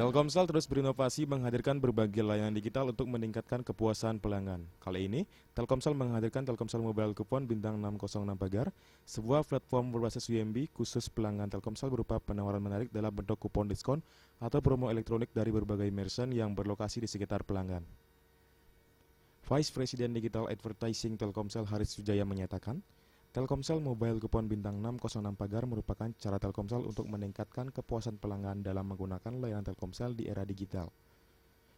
Telkomsel terus berinovasi menghadirkan berbagai layanan digital untuk meningkatkan kepuasan pelanggan. Kali ini, Telkomsel menghadirkan Telkomsel Mobile Coupon bintang 606 Pagar, sebuah platform berbasis UMB khusus pelanggan Telkomsel berupa penawaran menarik dalam bentuk kupon diskon atau promo elektronik dari berbagai merchant yang berlokasi di sekitar pelanggan. Vice President Digital Advertising Telkomsel Haris Wijaya menyatakan, Telkomsel Mobile Coupon bintang 606 Pagar merupakan cara Telkomsel untuk meningkatkan kepuasan pelanggan dalam menggunakan layanan Telkomsel di era digital.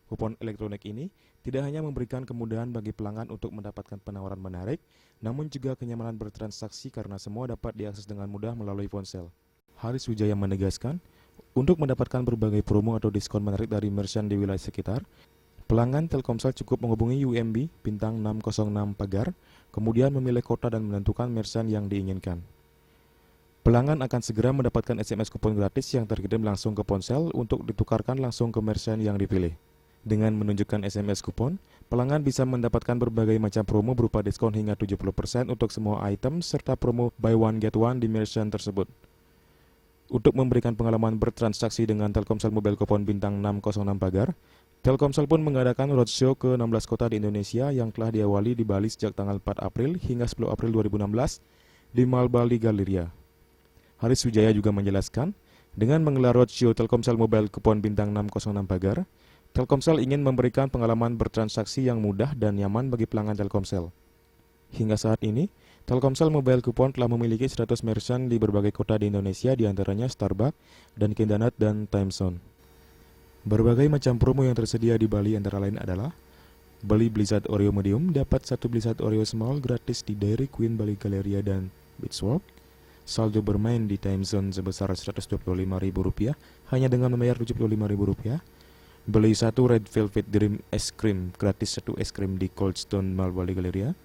Kupon elektronik ini tidak hanya memberikan kemudahan bagi pelanggan untuk mendapatkan penawaran menarik, namun juga kenyamanan bertransaksi karena semua dapat diakses dengan mudah melalui ponsel. Haris Wijaya menegaskan, untuk mendapatkan berbagai promo atau diskon menarik dari merchant di wilayah sekitar, pelanggan Telkomsel cukup menghubungi UMB bintang 606 Pagar, kemudian memilih kota dan menentukan merchant yang diinginkan. Pelanggan akan segera mendapatkan SMS kupon gratis yang terkirim langsung ke ponsel untuk ditukarkan langsung ke merchant yang dipilih. Dengan menunjukkan SMS kupon, pelanggan bisa mendapatkan berbagai macam promo berupa diskon hingga 70% untuk semua item serta promo buy one get one di merchant tersebut. Untuk memberikan pengalaman bertransaksi dengan Telkomsel Mobile Coupon bintang 606 Pagar, Telkomsel pun mengadakan roadshow ke 16 kota di Indonesia yang telah diawali di Bali sejak tanggal 4 April hingga 10 April 2016 di Mall Bali Galleria. Haris Wijaya juga menjelaskan, dengan menggelar roadshow Telkomsel Mobile Coupon bintang 606 Pagar, Telkomsel ingin memberikan pengalaman bertransaksi yang mudah dan nyaman bagi pelanggan Telkomsel. Hingga saat ini, Telkomsel Mobile Coupon telah memiliki 100 merchant di berbagai kota di Indonesia, diantaranya Starbucks dan Kindanat dan Timezone. Berbagai macam promo yang tersedia di Bali antara lain adalah beli Blizzard Oreo Medium dapat 1 Blizzard Oreo Small gratis di Dairy Queen Bali Galleria dan Beachwalk, saldo bermain di Timezone sebesar Rp125.000 hanya dengan membayar Rp75.000, beli 1 Red Velvet Dream es krim gratis 1 es krim di Cold Stone Mall Bali Galleria,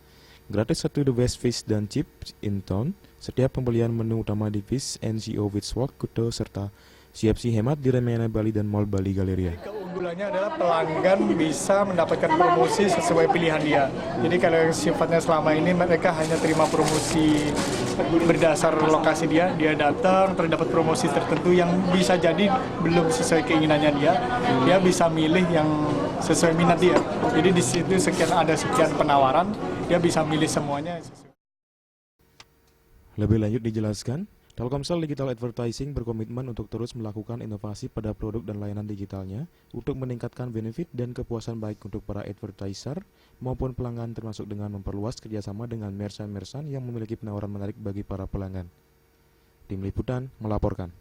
gratis 1 The Best Fish dan Chips in Town setiap pembelian menu utama di Fish NCO Beachwalk Kuto serta CFC hemat di Remena Bali dan Mall Bali Galleria. Keunggulannya adalah pelanggan bisa mendapatkan promosi sesuai pilihan dia. Jadi kalau yang sifatnya selama ini mereka hanya terima promosi berdasar lokasi dia datang terdapat promosi tertentu yang bisa jadi belum sesuai keinginannya dia bisa milih yang sesuai minat dia. Jadi di situ ada sekian penawaran, dia bisa milih semuanya. Lebih lanjut dijelaskan, Telkomsel Digital Advertising berkomitmen untuk terus melakukan inovasi pada produk dan layanan digitalnya untuk meningkatkan benefit dan kepuasan baik untuk para advertiser maupun pelanggan termasuk dengan memperluas kerjasama dengan merchant-merchant yang memiliki penawaran menarik bagi para pelanggan. Tim Liputan melaporkan.